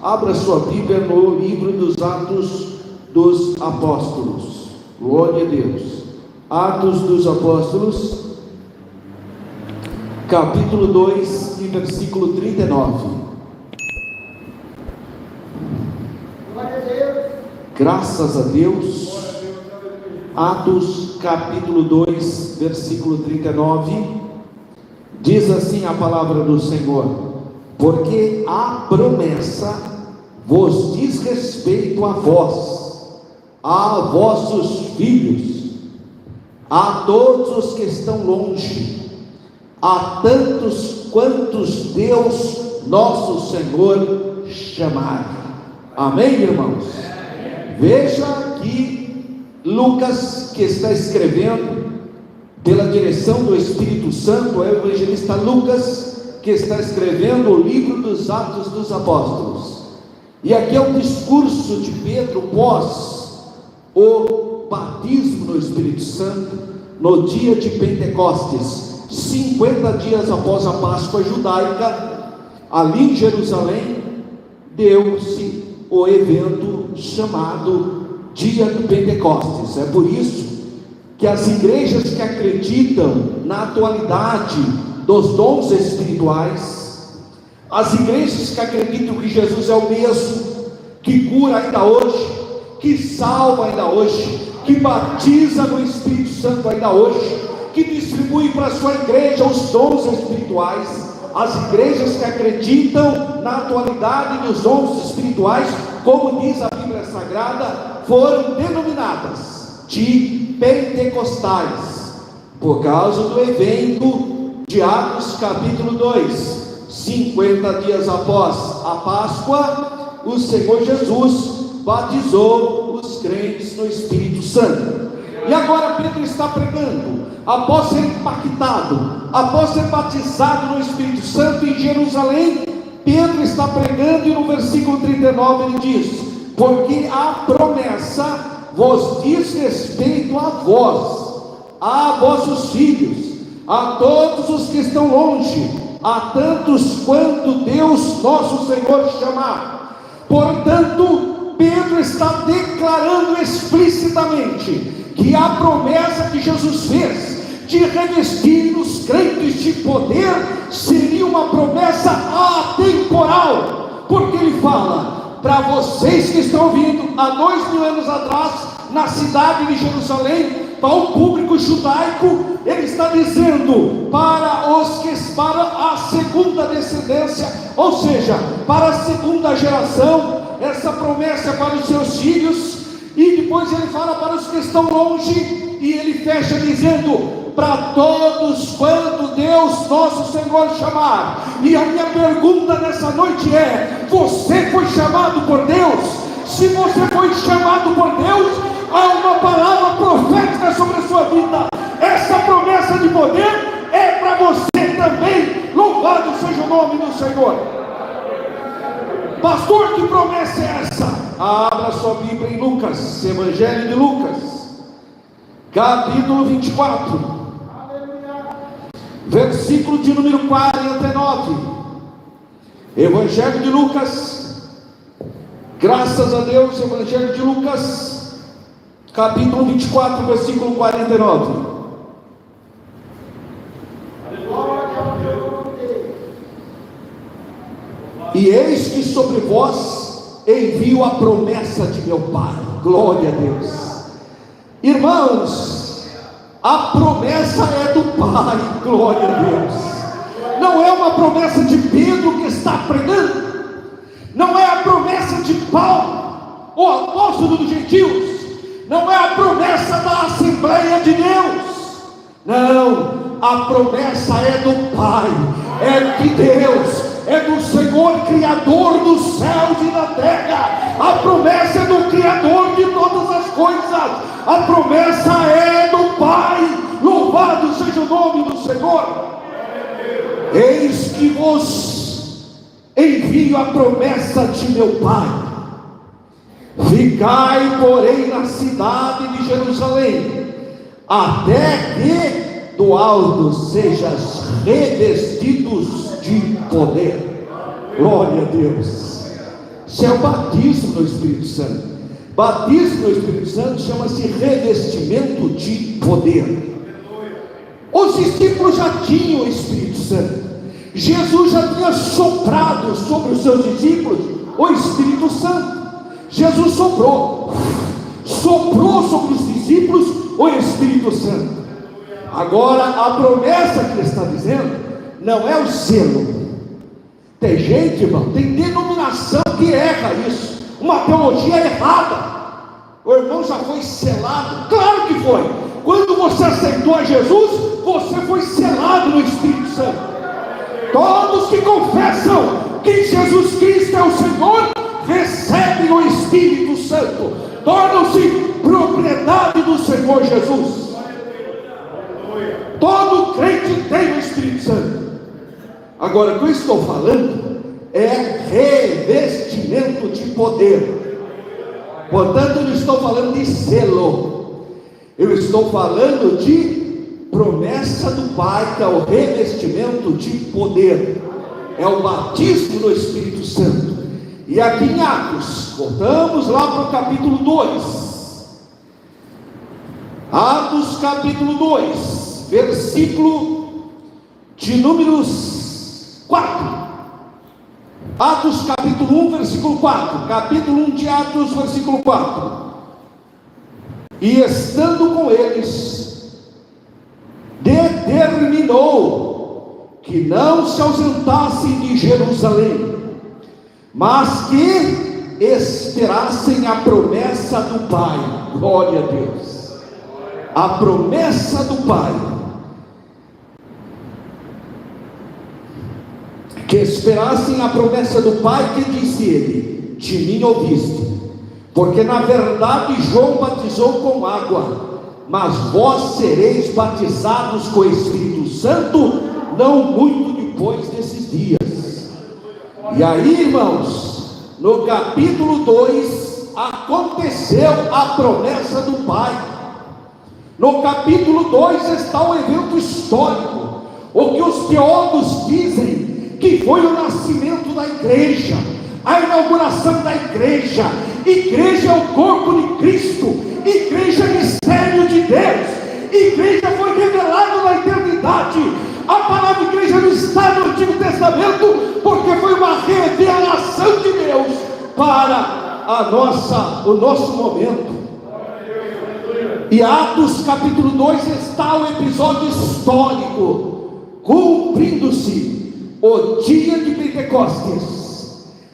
Abra sua Bíblia no livro dos Atos dos Apóstolos. Glória a Deus. Atos dos Apóstolos, capítulo 2, e versículo 39. Graças a Deus. Atos capítulo 2, versículo 39. Diz assim a palavra do Senhor: porque a promessa vos diz respeito a vós, a vossos filhos, a todos os que estão longe, a tantos quantos Deus nosso Senhor chamar. Amém, irmãos? Veja que Lucas, que está escrevendo pela direção do Espírito Santo, é o evangelista Lucas que está escrevendo o livro dos Atos dos Apóstolos. E aqui é o discurso de Pedro pós o batismo no Espírito Santo, no dia de Pentecostes, 50 dias após a Páscoa judaica, ali em Jerusalém, deu-se o evento chamado Dia do Pentecostes. É por isso que as igrejas que acreditam na atualidade dos dons espirituais, as igrejas que acreditam que Jesus é o mesmo, que cura ainda hoje, que salva ainda hoje, que batiza no Espírito Santo ainda hoje, que distribui para a sua igreja os dons espirituais, as igrejas que acreditam na atualidade dos dons espirituais, como diz a Bíblia Sagrada, foram denominadas de pentecostais, por causa do evento de Atos capítulo 2, 50 dias após a Páscoa, o Senhor Jesus batizou os crentes no Espírito Santo. E agora Pedro está pregando, após ser impactado, após ser batizado no Espírito Santo em Jerusalém. Pedro está pregando, e no versículo 39 ele diz: porque a promessa vos diz respeito a vós, a vossos filhos, a todos os que estão longe, a tantos quanto Deus nosso Senhor chamar. Portanto, Pedro está declarando explicitamente que a promessa que Jesus fez de revestir os crentes de poder seria uma promessa atemporal, porque ele fala para vocês que estão ouvindo, há 2000 anos atrás, na cidade de Jerusalém, para o público judaico, ele está dizendo para a segunda descendência, ou seja, para a segunda geração, essa promessa é para os seus filhos. E depois ele fala para os que estão longe, e ele fecha dizendo: para todos quanto Deus nosso Senhor chamar. E a minha pergunta nessa noite é: você foi chamado por Deus? Se você foi chamado por Deus, há uma palavra profética sobre a sua vida. Essa promessa de poder é para você também. Louvado seja o nome do Senhor. Pastor, que promessa é essa? Abra sua Bíblia em Lucas, Evangelho de Lucas, capítulo 24, versículo de número 49. Evangelho de Lucas, graças a Deus, Evangelho de Lucas, capítulo 24, versículo 49. E eis que sobre vós envio a promessa de meu Pai. Glória a Deus. Irmãos, a promessa é do Pai. Glória a Deus. Não é uma promessa de Pedro que está pregando, não é a promessa de Paulo, o apóstolo dos gentios, não é a promessa da Assembleia de Deus. Não, a promessa é do Pai, é de Deus, é do Senhor Criador dos céus e da terra. A promessa é do Criador de todas as coisas. A promessa é do Pai. Louvado seja o nome do Senhor. Eis que vos envio a promessa de meu Pai. Ficai, porém, na cidade de Jerusalém, até que do alto sejas revestidos de poder. Glória a Deus. Isso é o batismo no Espírito Santo. Batismo no Espírito Santo chama-se revestimento de poder. Os discípulos já tinham o Espírito Santo. Jesus já tinha soprado sobre os seus discípulos o Espírito Santo. Jesus soprou sobre os discípulos o Espírito Santo. Agora a promessa que ele está dizendo não é o selo. Tem gente, irmão, tem denominação que erra isso, uma teologia errada. O irmão já foi selado. Claro que foi. Quando você aceitou a Jesus, você foi selado no Espírito Santo. Todos que confessam que Jesus Cristo é o Senhor, recebem o Espírito Santo, tornam-se propriedade do Senhor Jesus. Todo crente tem o Espírito Santo. Agora, o que eu estou falando é revestimento de poder. Portanto, eu não estou falando de selo, eu estou falando de promessa do Pai, que é o revestimento de poder, é o batismo no Espírito Santo. E aqui em Atos, voltamos lá para o capítulo 2, Atos capítulo 2, versículo de números 4. Atos capítulo 1, versículo 4. Capítulo 1 de Atos, versículo 4. E estando com eles, determinou que não se ausentassem de Jerusalém, mas que esperassem a promessa do Pai. Glória a Deus. A promessa do Pai. Que esperassem a promessa do Pai, que disse ele: de mim ouviste, porque na verdade João batizou com água, mas vós sereis batizados com o Espírito Santo não muito depois desses dias. E aí, irmãos, no capítulo 2 aconteceu a promessa do Pai. No capítulo 2 está o evento histórico, o que os teólogos dizem que foi o nascimento da igreja, a inauguração da igreja. Igreja é o corpo de Cristo, igreja é mistério de Deus, igreja foi revelada na eternidade. A palavra igreja não está no Antigo Testamento, porque foi uma revelação de Deus para o nosso momento. E Atos capítulo 2 está o episódio histórico, cumprindo-se o dia de Pentecostes.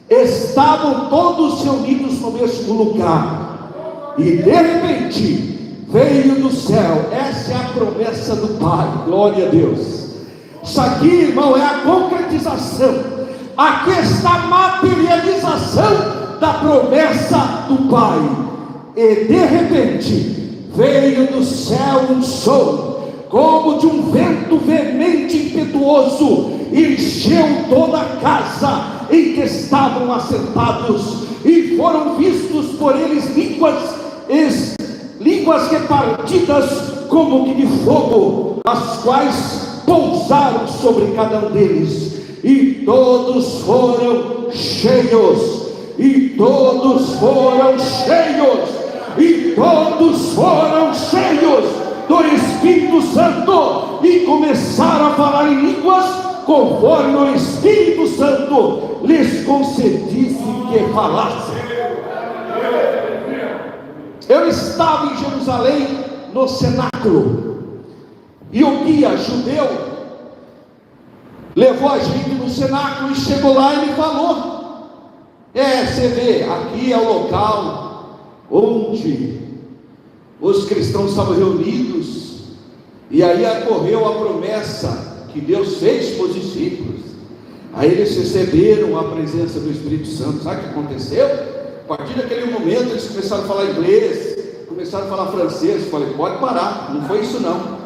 Estavam todos reunidos no mesmo lugar, e de repente veio do céu. Essa é a promessa do Pai. Glória a Deus. Isso aqui, irmão, é a concretização. Aqui está a materialização da promessa do Pai. E de repente veio do céu um som, como de um vento veemente e impetuoso, encheu toda a casa em que estavam assentados, e foram vistos por eles línguas repartidas como que de fogo, as quais pousaram sobre cada um deles, e todos foram cheios, e todos foram cheios, e todos foram cheios do Espírito Santo, e começaram a falar em línguas conforme o Espírito Santo lhes concedisse que falassem. Eu estava em Jerusalém no cenáculo, e o guia judeu levou a gente no cenáculo e chegou lá e me falou: você vê, aqui é o local onde os cristãos estavam reunidos, e aí ocorreu a promessa que Deus fez para os discípulos. Aí eles receberam a presença do Espírito Santo. Sabe o que aconteceu? A partir daquele momento eles começaram a falar inglês, começaram a falar francês. Eu falei: pode parar, não foi isso não.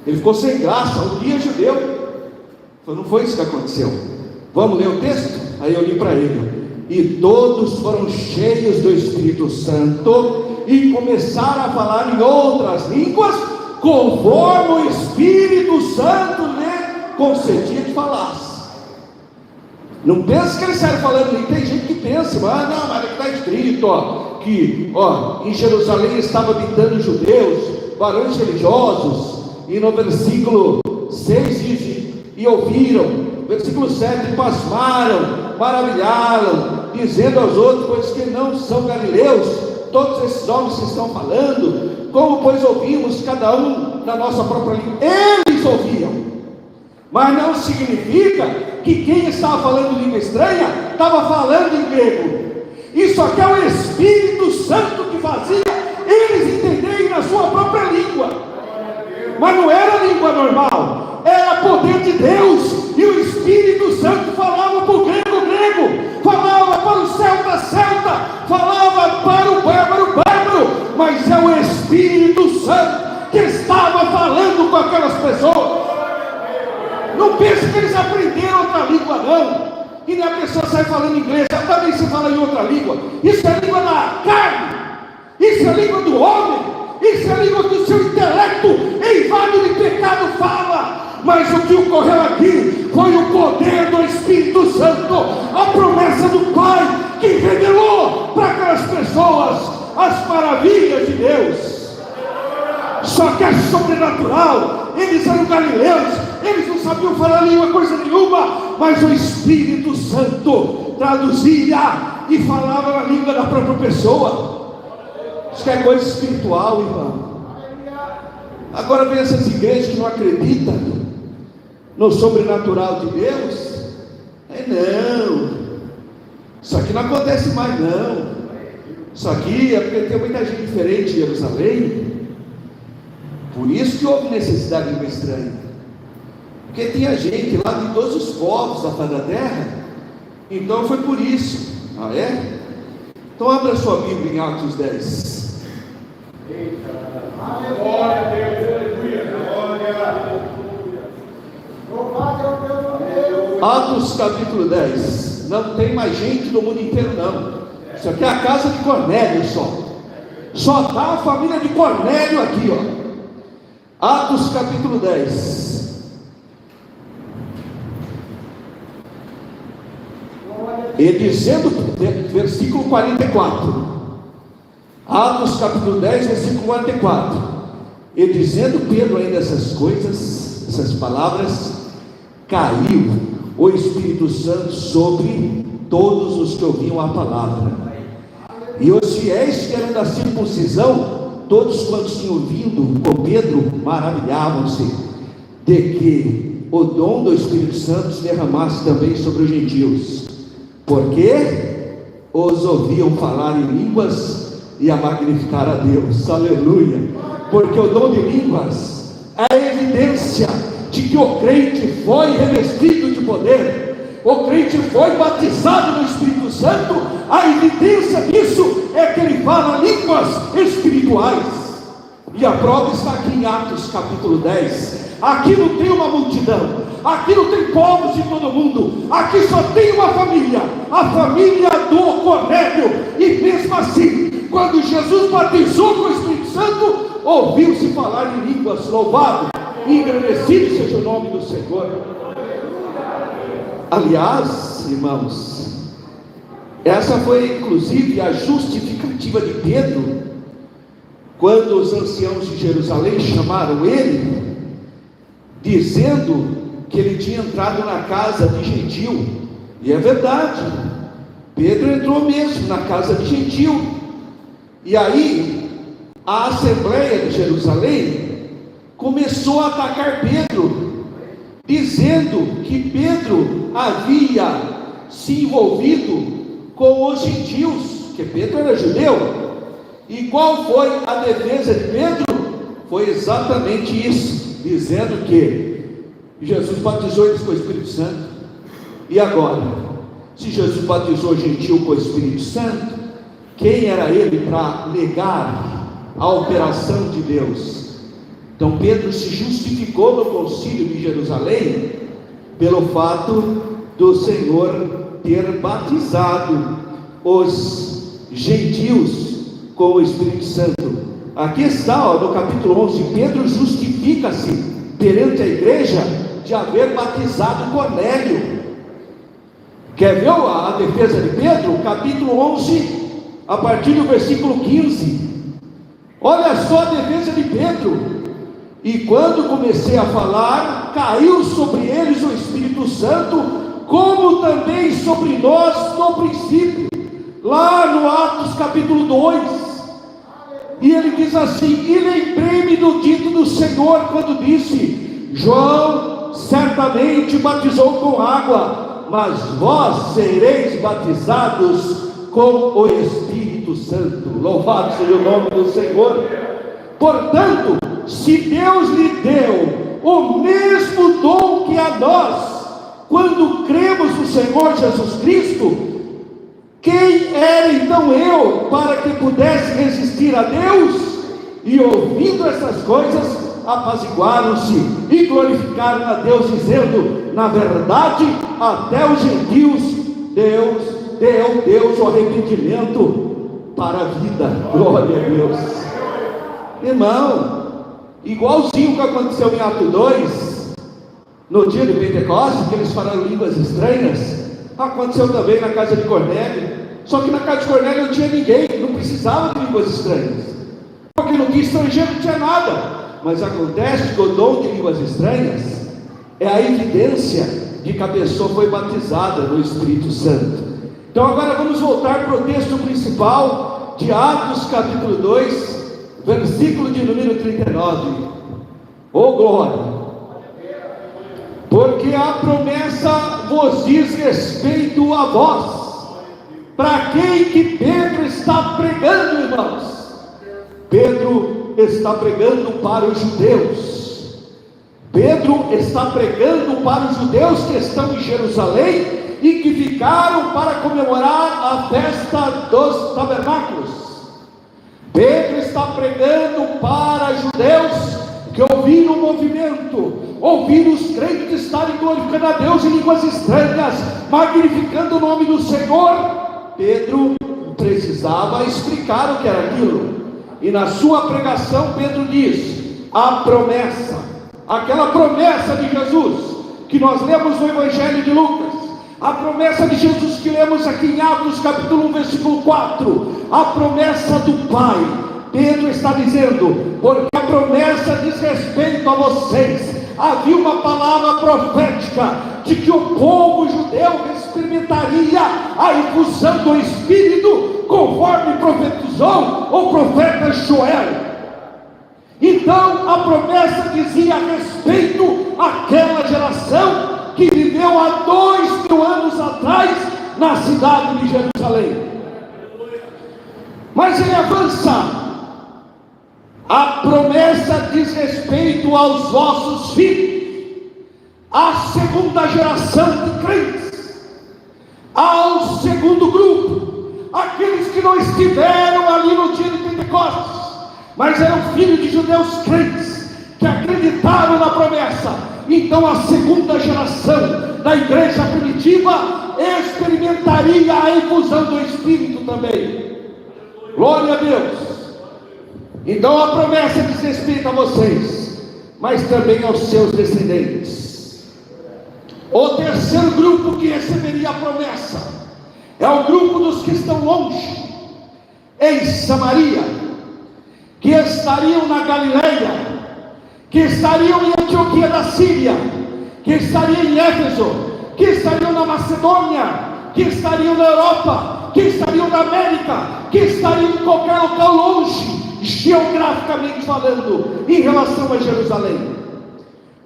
Ele ficou sem graça, o guia judeu. Falei: não foi isso que aconteceu. Vamos ler o texto? Aí eu li para ele: e todos foram cheios do Espírito Santo e começaram a falar em outras línguas, conforme o Espírito Santo lhe concedia que falasse. Não pensa que eles saíram falando ali. Tem gente que pensa, mas está escrito, que em Jerusalém estava habitando judeus, varões religiosos, e no versículo 6 diz, e ouviram, versículo 7, pasmaram, maravilharam, dizendo aos outros, pois que não são galileus, todos esses homens que estão falando, como pois ouvimos cada um na nossa própria língua. Eles ouviam, mas não significa que quem estava falando língua estranha, estava falando em grego. Isso aqui é o Espírito Santo que fazia eles entenderem na sua própria língua, mas não era língua normal, era poder de Deus, e o Espírito Santo falava para o grego, falava para o celta, falava para o bárbaro, mas é o Espírito Santo que estava falando com aquelas pessoas. Não pense que eles aprenderam outra língua, não. E nem a pessoa sai falando inglês, também se fala em outra língua. Isso é língua da carne, isso é língua do homem, isso é língua do seu intelecto, eivado de pecado fala. Mas o que ocorreu aqui foi o poder do Espírito Santo, a promessa do Pai, que revelou para aquelas pessoas as maravilhas de Deus. Só que é sobrenatural. Eles eram galileus, eles não sabiam falar língua coisa nenhuma, mas o Espírito Santo traduzia e falava na língua da própria pessoa. Isso que é coisa espiritual, irmão. Agora vem essas igrejas que não acreditam no sobrenatural de Deus. Não, isso aqui não acontece mais não. Isso aqui é porque tem muita gente diferente em Jerusalém. Por isso que houve necessidade de língua estranha, porque tinha gente lá de todos os povos da face da terra. Então foi por isso. É? Então abra sua Bíblia em Atos 10. Glória a Deus. Atos capítulo 10. Não tem mais gente do mundo inteiro não. Isso aqui é a casa de Cornélio só está a família de Cornélio aqui, Atos capítulo 10. E dizendo, versículo 44. Atos capítulo 10, versículo 44. E dizendo Pedro ainda essas coisas, essas palavras, caiu o Espírito Santo sobre todos os que ouviam a palavra. E os fiéis que eram da circuncisão, todos quantos tinham ouvido com Pedro, maravilhavam-se de que o dom do Espírito Santo se derramasse também sobre os gentios, porque os ouviam falar em línguas e a magnificar a Deus. Aleluia! Porque o dom de línguas é a evidência de que o crente foi revestido de poder, o crente foi batizado no Espírito Santo. A evidência disso é que ele fala línguas espirituais, e a prova está aqui em Atos capítulo 10. Aqui não tem uma multidão, aqui não tem povos de todo mundo, aqui só tem uma família, a família do Cornélio. E mesmo assim, quando Jesus batizou com o Espírito Santo, ouviu-se falar em línguas. Louvado e engrandecido seja o nome do Senhor. Aliás, irmãos, essa foi inclusive a justificativa de Pedro, quando os anciãos de Jerusalém chamaram ele, dizendo que ele tinha entrado na casa de gentil. E é verdade, Pedro entrou mesmo na casa de gentil. E aí a Assembleia de Jerusalém começou a atacar Pedro, dizendo que Pedro havia se envolvido com os gentios, que Pedro era judeu. E qual foi a defesa de Pedro? Foi exatamente isso, dizendo que Jesus batizou eles com o Espírito Santo. E agora, se Jesus batizou o gentil com o Espírito Santo, quem era ele para negar a operação de Deus? Então Pedro se justificou no concílio de Jerusalém pelo fato do Senhor ter batizado os gentios com o Espírito Santo. Aqui está, no capítulo 11, Pedro justifica-se perante a igreja de haver batizado Cornélio. Quer ver a defesa de Pedro? Capítulo 11, a partir do versículo 15. Olha só a defesa de Pedro: e quando comecei a falar, caiu sobre eles o Espírito Santo, como também sobre nós no princípio. Lá no Atos capítulo 2, e ele diz assim: e lembrei-me do dito do Senhor, quando disse: João certamente batizou com água, mas vós sereis batizados com o Espírito Santo. Louvado seja o nome do Senhor. Portanto, se Deus lhe deu o mesmo dom que a nós, quando cremos no Senhor Jesus Cristo, quem era então eu para que pudesse resistir a Deus? E ouvindo essas coisas, apaziguaram-se e glorificaram a Deus, dizendo: na verdade, até os gentios Deus o arrependimento para a vida. Glória a Deus. Irmão, igualzinho que aconteceu em Atos 2, no dia de Pentecostes, que eles falaram línguas estranhas, aconteceu também na casa de Cornélio. Só que na casa de Cornélio não tinha ninguém, não precisava de línguas estranhas, porque não tinha estrangeiro, não tinha nada. Mas acontece que o dom de línguas estranhas é a evidência de que a pessoa foi batizada no Espírito Santo. Então agora vamos voltar para o texto principal de Atos capítulo 2, versículo de número 39. Oh glória! Porque a promessa vos diz respeito a vós. Para quem que Pedro está pregando, irmãos? Pedro está pregando para os judeus. Pedro está pregando para os judeus que estão em Jerusalém e que ficaram para comemorar a festa dos tabernáculos. Pedro está pregando para judeus que ouviram o movimento, ouviram os crentes estarem glorificando a Deus em línguas estranhas, magnificando o nome do Senhor. Pedro precisava explicar o que era aquilo, e na sua pregação Pedro diz: a promessa, aquela promessa de Jesus que nós lemos no Evangelho de Lucas, a promessa de Jesus que lemos aqui em Atos capítulo 1 versículo 4, a promessa do Pai. Pedro está dizendo: porque a promessa diz respeito a vocês. Havia uma palavra profética de que o povo judeu experimentaria a infusão do Espírito, conforme profetizou o profeta Joel. Então a promessa dizia respeito àquela geração que viveu há 2000 anos atrás na cidade de Jerusalém. Mas ele avança: a promessa diz respeito aos vossos filhos, à segunda geração de crentes, ao segundo grupo, aqueles que não estiveram ali no dia de Pentecostes, mas eram filhos de judeus crentes, que acreditaram na promessa. Então a segunda geração da igreja primitiva experimentaria a infusão do Espírito também. Glória a Deus. Então a promessa diz respeito a vocês, mas também aos seus descendentes. O terceiro grupo que receberia a promessa é o grupo dos que estão longe, em Samaria, que estariam na Galileia, que estariam em Antioquia da Síria, que estariam em Éfeso, que estariam na Macedônia, que estariam na Europa, que estariam na América, que estariam em qualquer local longe, geograficamente falando, em relação a Jerusalém.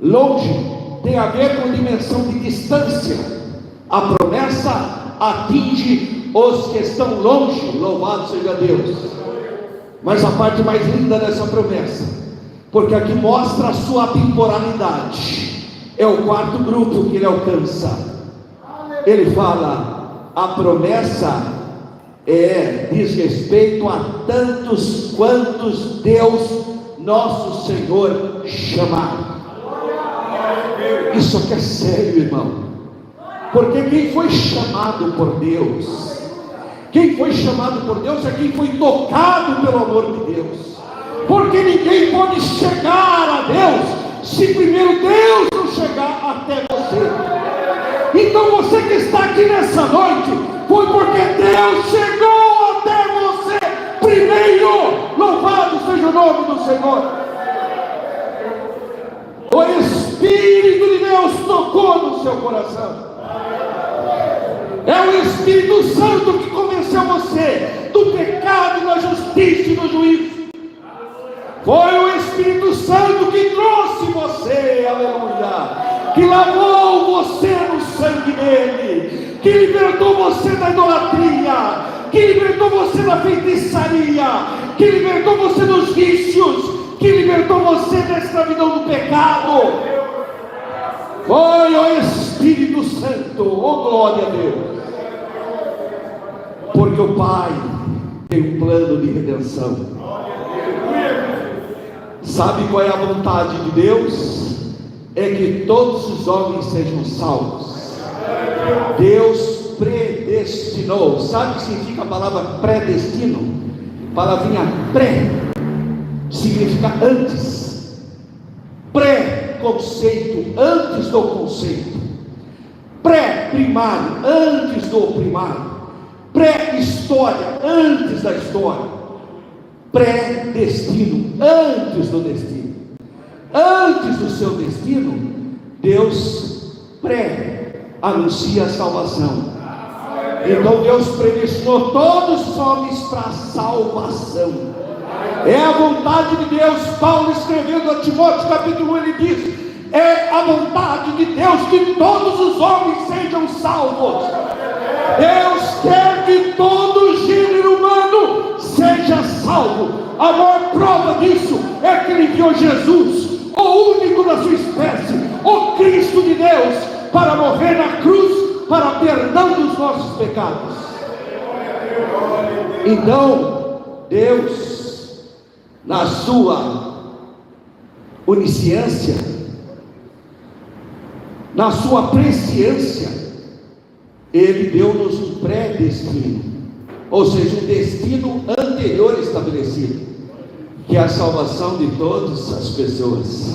Longe tem a ver com dimensão de distância. A promessa atinge os que estão longe, louvado seja Deus. Mas a parte mais linda dessa promessa, porque aqui mostra a sua temporalidade, é o quarto grupo que ele alcança. Ele fala: a promessa diz respeito a tantos quantos Deus nosso Senhor chamar. Isso aqui é sério, irmão, porque quem foi chamado por Deus, quem foi chamado por Deus é quem foi tocado pelo amor de Deus, porque ninguém pode chegar a Deus se primeiro Deus não chegar até você. Então você que está aqui nessa noite, foi porque Deus chegou até você primeiro. Louvado seja o nome do Senhor. O Espírito de Deus tocou no seu coração. É o Espírito Santo que convenceu você do pecado, da justiça e do juízo. Foi o Espírito Santo que trouxe você, aleluia, que lavou você no sangue dele, que libertou você da idolatria, que libertou você da feitiçaria, que libertou você dos vícios, que libertou você da escravidão do pecado. Foi o Espírito Santo, oh glória a Deus. Porque o Pai tem um plano de redenção. Sabe qual é a vontade de Deus? É que todos os homens sejam salvos. Deus predestinou. Sabe o que significa a palavra predestino? A palavrinha pré significa antes. Pré-conceito, antes do conceito. Pré-primário, antes do primário. Pré-história, antes da história. Pré-destino, antes do destino. Antes do seu destino, Deus pré-anuncia a salvação. Então Deus predestinou todos os homens para a salvação. É a vontade de Deus. Paulo escrevendo a Timóteo capítulo 1, ele diz: é a vontade de Deus que todos os homens sejam salvos. Deus quer que todo o gênero humano seja salvo. A maior prova disso é que ele enviou Jesus, o único da sua espécie, o Cristo de Deus, para morrer na cruz, para perdão dos nossos pecados. Então, Deus, na sua onisciência, na sua presciência, Ele deu-nos um pré-destino, ou seja, um destino anterior estabelecido, que é a salvação de todas as pessoas.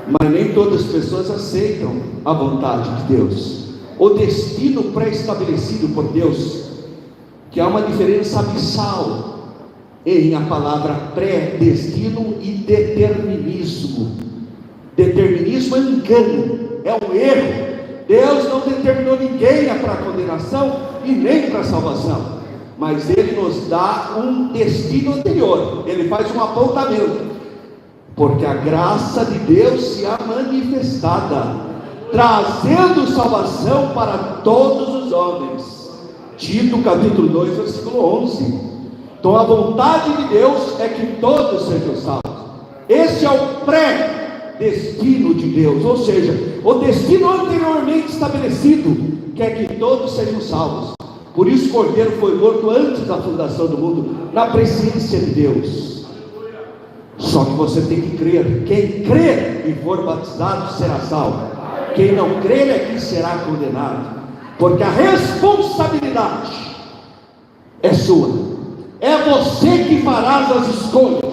Mas nem todas as pessoas aceitam a vontade de Deus, o destino pré-estabelecido por Deus, que há uma diferença abissal em a palavra pré-destino e determinismo. Determinismo é um engano, é um erro. Deus não determinou ninguém para a condenação e nem para a salvação, mas Ele nos dá um destino anterior. Ele faz um apontamento, porque a graça de Deus se há manifestada, trazendo salvação para todos os homens. Tito capítulo 2 versículo 11. Então a vontade de Deus é que todos sejam salvos. Esse é o pré-destino de Deus, ou seja, o destino anteriormente estabelecido quer que todos sejam salvos. Por isso o Cordeiro foi morto antes da fundação do mundo, na presciência de Deus. Só que você tem que crer. Quem crer e for batizado será salvo. Quem não crer é que será condenado, porque a responsabilidade é sua. É você que farás as escolhas.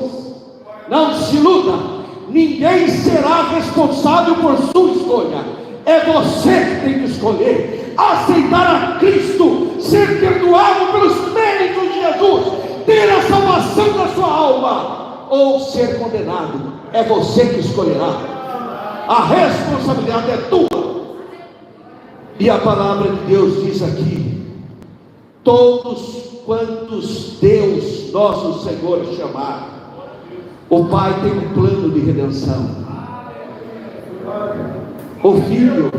Não se iluda. Ninguém será responsável por sua escolha. É você que tem que escolher aceitar a Cristo, ser perdoado pelos méritos de Jesus, ter a salvação da sua alma, ou ser condenado. É você que escolherá. A responsabilidade é tua. E a palavra de Deus diz aqui: todos quantos Deus nosso Senhor chamar. O Pai tem um plano de redenção. O Filho,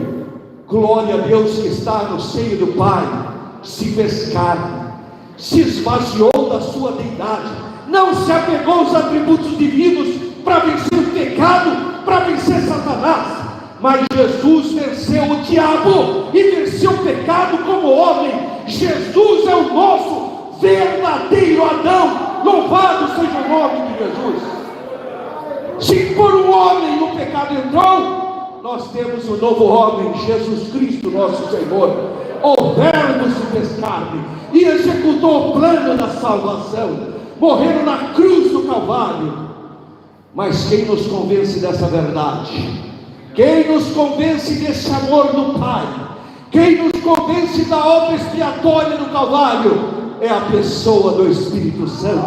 glória a Deus, que está no seio do Pai, se fez carne, se esvaziou da sua deidade, não se apegou aos atributos divinos para vencer o pecado, para vencer Satanás, mas Jesus venceu o diabo e venceu o pecado como homem. Jesus é o nosso verdadeiro Adão. Louvado seja o nome de Jesus. Se por um homem o pecado entrou, nós temos um novo homem, Jesus Cristo nosso Senhor. O Verbo se fez carne e executou o plano da salvação, morrendo na cruz do Calvário. Mas quem nos convence dessa verdade? Quem nos convence desse amor do Pai? Quem nos convence da obra expiatória do Calvário é a pessoa do Espírito Santo.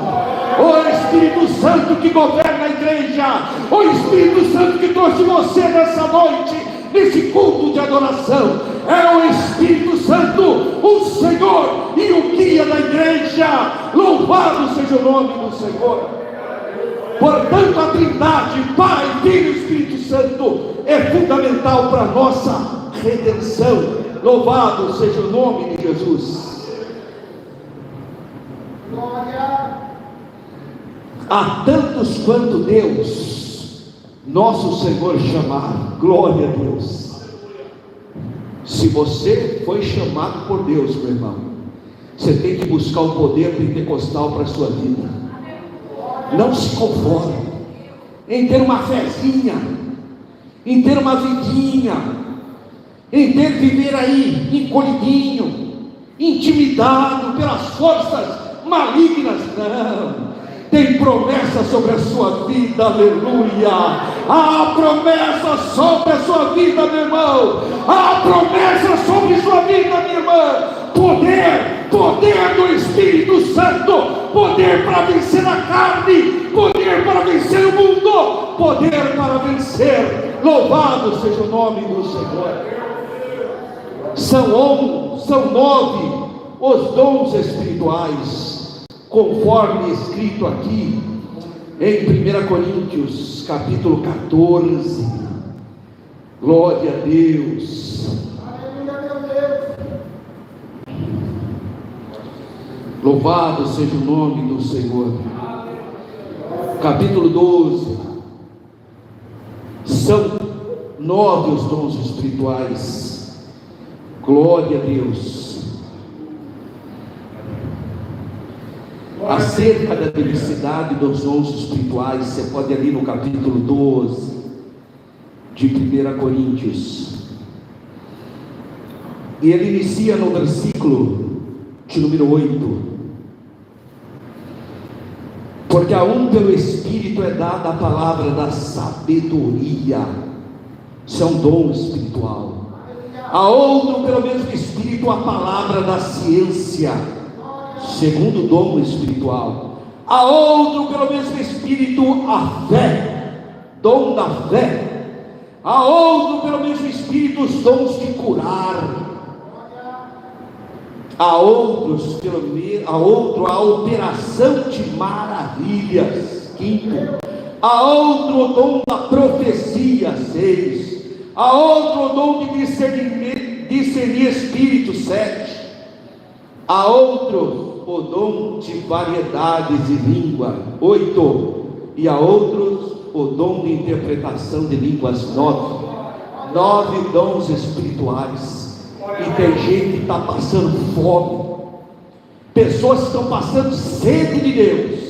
O Espírito Santo que governa a igreja, o Espírito Santo que trouxe você nessa noite, nesse culto de adoração, é o Espírito Santo, o Senhor e o guia da igreja. Louvado seja o nome do Senhor. Portanto, a Trindade, Pai, Filho e Espírito Santo é fundamental para a nossa redenção. Louvado seja o nome de Jesus. Glória. A tantos quanto Deus, nosso Senhor, chamar. Glória a Deus. Se você foi chamado por Deus, meu irmão, você tem que buscar o poder pentecostal para a sua vida. Não se conforme em ter uma fezinha, em ter uma vidinha, em ter viver aí encolhidinho, intimidado pelas forças malignas. Não, tem promessa sobre a sua vida, aleluia. Há promessa sobre a sua vida, meu irmão. Há promessa sobre a sua vida, minha irmã. Poder do Espírito Santo, poder para vencer a carne, poder para vencer o mundo, poder para vencer. Louvado seja o nome do Senhor. São 9 os dons espirituais, conforme escrito aqui em 1 Coríntios capítulo 14. Glória a Deus. Louvado seja o nome do Senhor. Capítulo 12. São 9 os dons espirituais. Glória a Deus. Acerca da diversidade dos dons espirituais, você pode ir ali no capítulo 12 de 1 Coríntios. E ele inicia no versículo de número 8. Porque a um pelo Espírito é dada a palavra da sabedoria, isso é um dom espiritual. A outro pelo mesmo Espírito a palavra da ciência, segundo dom espiritual. A outro pelo mesmo Espírito a fé, dom da fé. A outro pelo mesmo Espírito os dons de curar. A outro a operação de maravilhas. 5. A outro o dom da profecia. 6. A outro o dom de discernir espírito. 7. A outro o dom de variedades de língua. 8. E a outros o dom de interpretação de línguas. 9. 9 dons espirituais. E tem gente que está passando fome, pessoas que estão passando sede de Deus.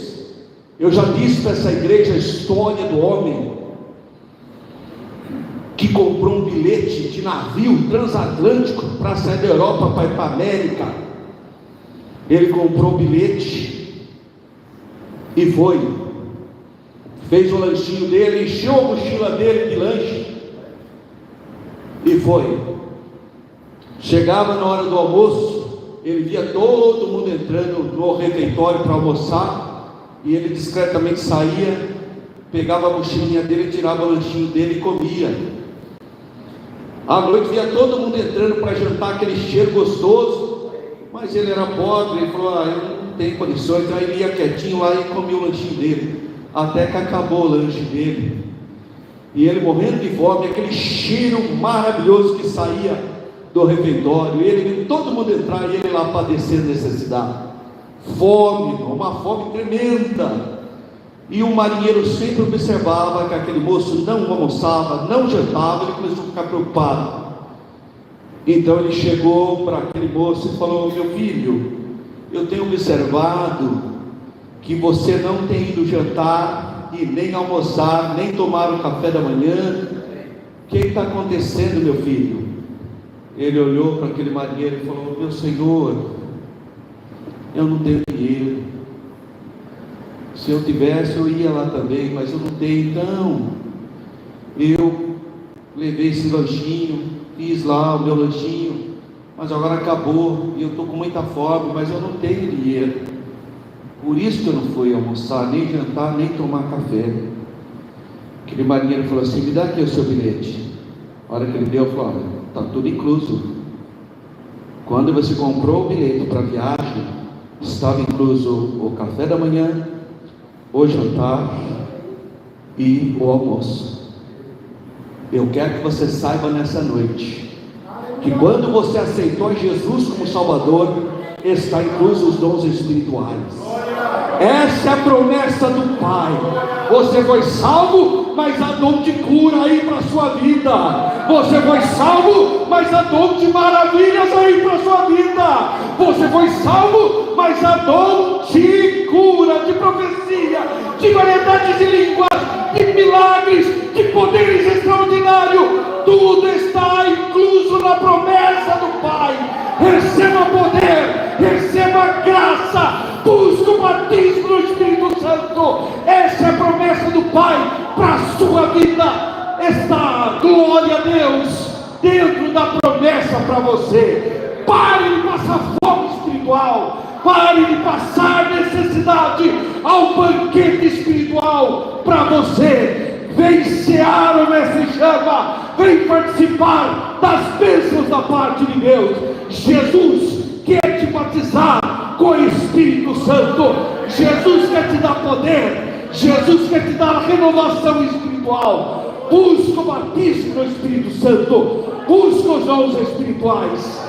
Eu já disse para essa igreja a história do homem que comprou um bilhete de navio transatlântico para sair da Europa para ir para a América. Ele comprou o bilhete e foi, fez o lanchinho dele, encheu a mochila dele de lanche e foi. Chegava na hora do almoço, ele via todo mundo entrando no refeitório para almoçar, e ele discretamente saía, pegava a mochilinha dele, tirava o lanchinho dele e comia. À noite via todo mundo entrando para jantar, aquele cheiro gostoso, mas ele era pobre, ele falou: eu não tenho condições. Aí ele ia quietinho lá e comia o lanchinho dele, até que acabou o lanche dele, e ele morrendo de fome, aquele cheiro maravilhoso que saía do refeitório, e ele viu todo mundo entrar e ele lá padecer necessidade, fome, uma fome tremenda. E o marinheiro sempre observava que aquele moço não almoçava, não jantava. Ele começou a ficar preocupado. Então ele chegou para aquele moço e falou: meu filho, eu tenho observado que você não tem ido jantar e nem almoçar, nem tomar o café da manhã. O que está acontecendo, meu filho? Ele olhou para aquele marinheiro e falou: meu senhor, eu não tenho dinheiro. Se eu tivesse, eu ia lá também, mas eu não tenho. Então, eu levei esse lanchinho, fiz lá o meu lanchinho, mas agora acabou e eu estou com muita fome, mas eu não tenho dinheiro. Por isso que eu não fui almoçar, nem jantar, nem tomar café. Aquele marinheiro falou assim: me dá aqui o seu bilhete. A hora que ele deu, eu falei: olha, está tudo incluso. Quando você comprou o bilhete para a viagem, estava incluso o café da manhã, o jantar e o almoço. Eu quero que você saiba nessa noite, que quando você aceitou Jesus como Salvador, está incluso os dons espirituais. Essa é a promessa do Pai. Você foi salvo, mas há dom de cura aí para a sua vida. Você foi salvo, mas há dom de maravilhas aí para a sua vida. Você foi salvo, mas há dom de cura, de profecia, de variedades de línguas, de milagres, de poderes extraordinários. Tudo está incluso na promessa do Pai. Receba poder, receba graça, busque o batismo no Espírito Santo. Essa é a promessa do Pai para a sua vida. Está, glória a Deus, dentro da promessa para você. Pare de passar fome espiritual, pare de passar necessidade ao banquete espiritual para você. Vem cear o Mestre chama, vem participar das bênçãos da parte de Deus. Jesus quer te batizar com o Espírito Santo. Jesus quer te dar poder. Jesus quer te dar renovação espiritual. Busca o batismo no Espírito Santo. Busca os dons espirituais.